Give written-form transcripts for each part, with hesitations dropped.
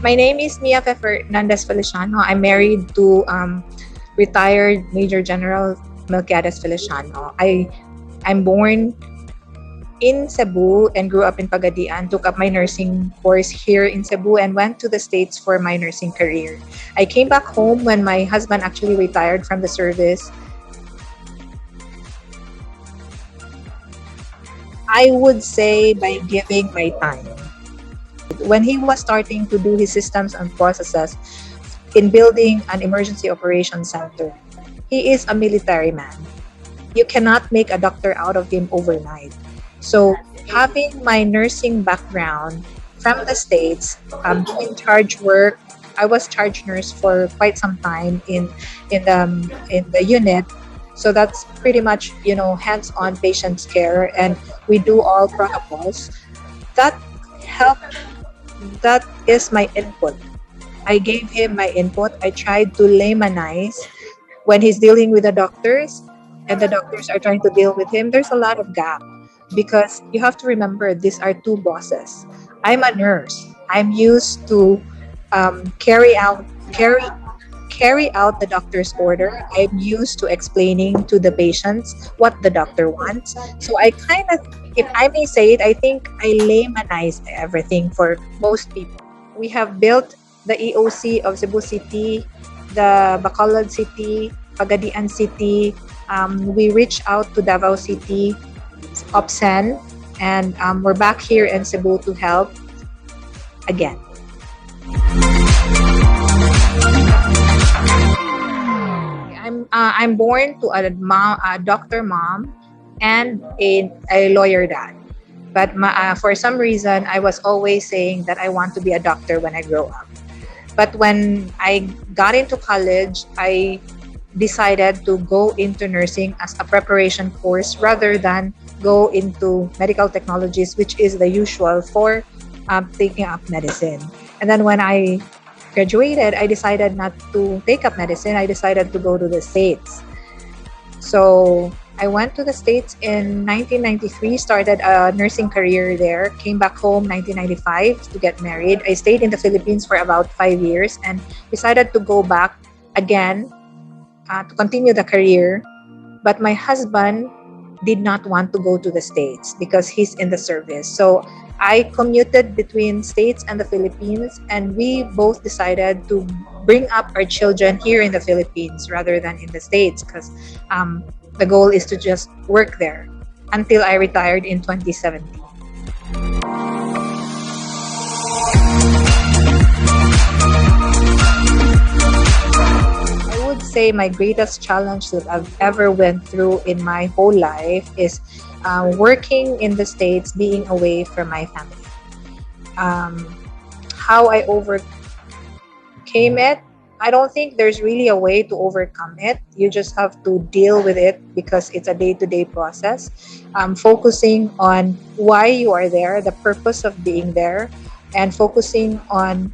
My name is Mia Fernandez Feliciano. I'm married to retired Major General Melquiades Feliciano. I'm born in Cebu and grew up in Pagadian, took up my nursing course here in Cebu and went to the States for my nursing career. I came back home when my husband actually retired from the service. I would say by giving my time. When he was starting to do his systems and processes in building an emergency operations center, he is a military man. You cannot make a doctor out of him overnight. So having my nursing background from the States, doing charge work, I was charge nurse for quite some time in the unit. So that's pretty much hands-on patient care, and we do all protocols. That helped. That is my input. I gave him my input. I tried to laymanize when he's dealing with the doctors and the doctors are trying to deal with him. There's a lot of gap because you have to remember these are two bosses. I'm a nurse. I'm used to um, carry out carry carry out the doctor's order. I'm used to explaining to the patients what the doctor wants. So I kind of, if I may say it, I think I laymanize everything for most people. We have built the EOC of Cebu City, the Bacolod City, Pagadian City. We reach out to Davao City, OPSEN, and we're back here in Cebu to help again. I'm born to a doctor mom and a lawyer dad. But for some reason, I was always saying that I want to be a doctor when I grow up. But when I got into college, I decided to go into nursing as a preparation course rather than go into medical technologies, which is the usual for taking up medicine. And then when I graduated, I decided not to take up medicine. I decided to go to the States. So I went to the States in 1993, started a nursing career there, came back home 1995 to get married. I stayed in the Philippines for about 5 years and decided to go back again to continue the career. But my husband did not want to go to the States because he's in the service. So I commuted between States and the Philippines, and we both decided to bring up our children here in the Philippines rather than in the States because the goal is to just work there until I retired in 2017. I would say my greatest challenge that I've ever went through in my whole life is working in the States, being away from my family. How I overcame it, I don't think there's really a way to overcome it. You just have to deal with it because it's a day-to-day process. Focusing on why you are there, the purpose of being there, and focusing on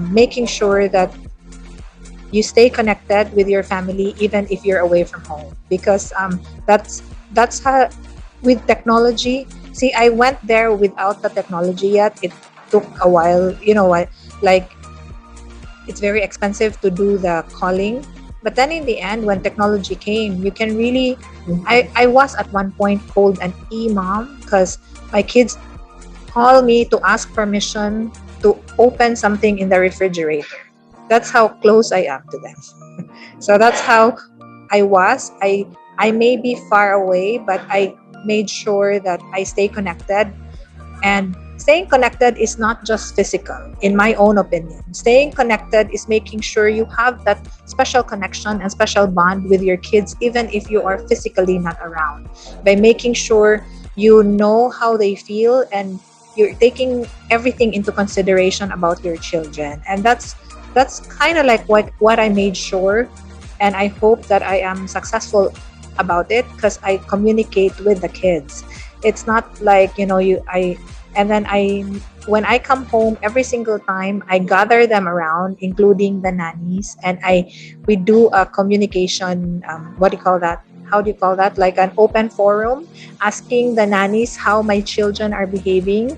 making sure that you stay connected with your family even if you're away from home, because that's how with technology. See, I went there without the technology yet. It took a while, like it's very expensive to do the calling. But then in the end, when technology came, you can really, I was at one point called an e-mom because my kids call me to ask permission to open something in the refrigerator. That's how close I am to them. So that's how I was. I may be far away, but I made sure that I stay connected. And staying connected is not just physical, in my own opinion. Staying connected is making sure you have that special connection and special bond with your kids, even if you are physically not around. By making sure you know how they feel and you're taking everything into consideration about your children. And that's kind of like what I made sure, and I hope that I am successful about it because I communicate with the kids. It's not like when I come home every single time I gather them around, including the nannies, and we do a communication. What do you call that? How do you call that? Like an open forum, asking the nannies how my children are behaving.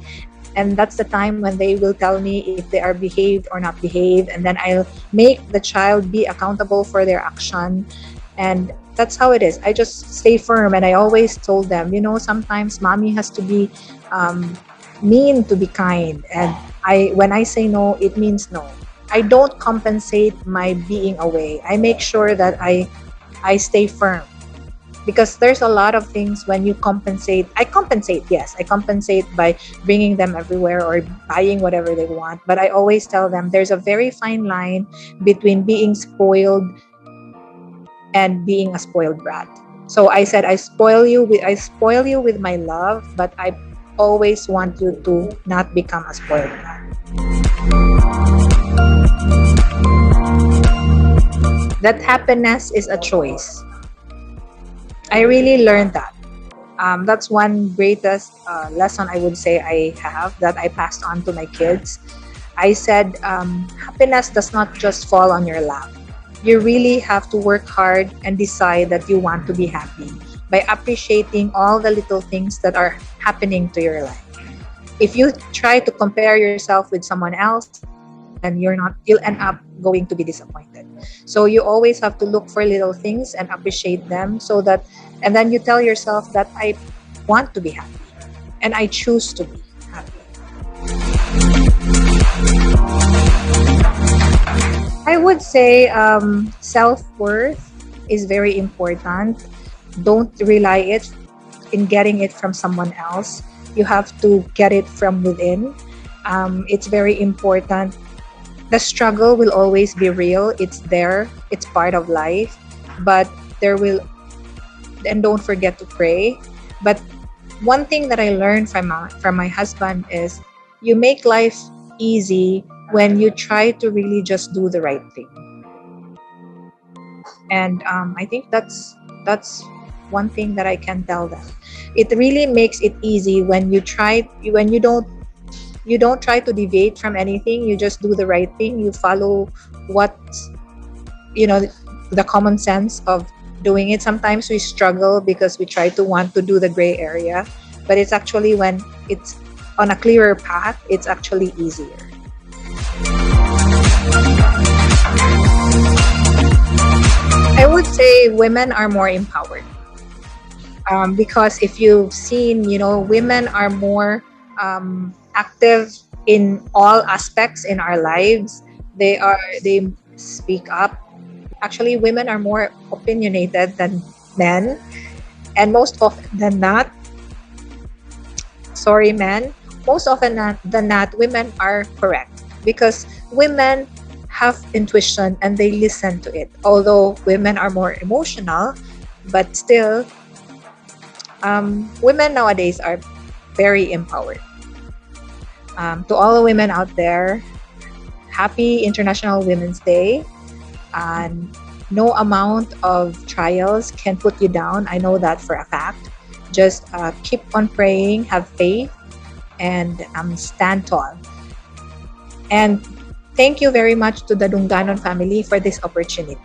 and that's the time when they will tell me if they are behaved or not behaved, and then I'll make the child be accountable for their action. And that's how it is. I just stay firm, and I always told them, sometimes mommy has to be um, mean to be kind, and when I say no, it means no. I don't compensate my being away. I make sure that I stay firm, because there's a lot of things when you compensate. I compensate, yes, I compensate by bringing them everywhere or buying whatever they want, but I always tell them there's a very fine line between being spoiled and being a spoiled brat. So I said, I spoil you with my love, but I always want you to not become a spoiled brat. That happiness is a choice. I really learned that. That's one greatest lesson I would say I have, that I passed on to my kids. I said, happiness does not just fall on your lap. You really have to work hard and decide that you want to be happy by appreciating all the little things that are happening to your life. If you try to compare yourself with someone else, then you'll end up going to be disappointed. So you always have to look for little things and appreciate them, and then you tell yourself that I want to be happy and I choose to be happy. I would say self-worth is very important. Don't rely it in getting it from someone else. You have to get it from within. It's very important. The struggle will always be real. It's there. It's part of life. But and don't forget to pray. But one thing that I learned from my husband is, you make life easy when you try to really just do the right thing. And I think that's one thing that I can tell them. It really makes it easy when you don't try to deviate from anything. You just do the right thing. You follow what the common sense of doing it. Sometimes we struggle because we try to want to do the gray area, but it's actually when it's on a clearer path, it's actually easier. I would say women are more empowered, because if you've seen, women are more active in all aspects in our lives. They speak up. Actually, women are more opinionated than men, and most often than not, sorry, men, most often than not, women are correct, because women have intuition and they listen to it. Although women are more emotional, but still, women nowadays are very empowered. To all the women out there, happy International Women's Day. And no amount of trials can put you down. I know that for a fact. Just keep on praying, have faith, and stand tall. And thank you very much to the Dunganon family for this opportunity.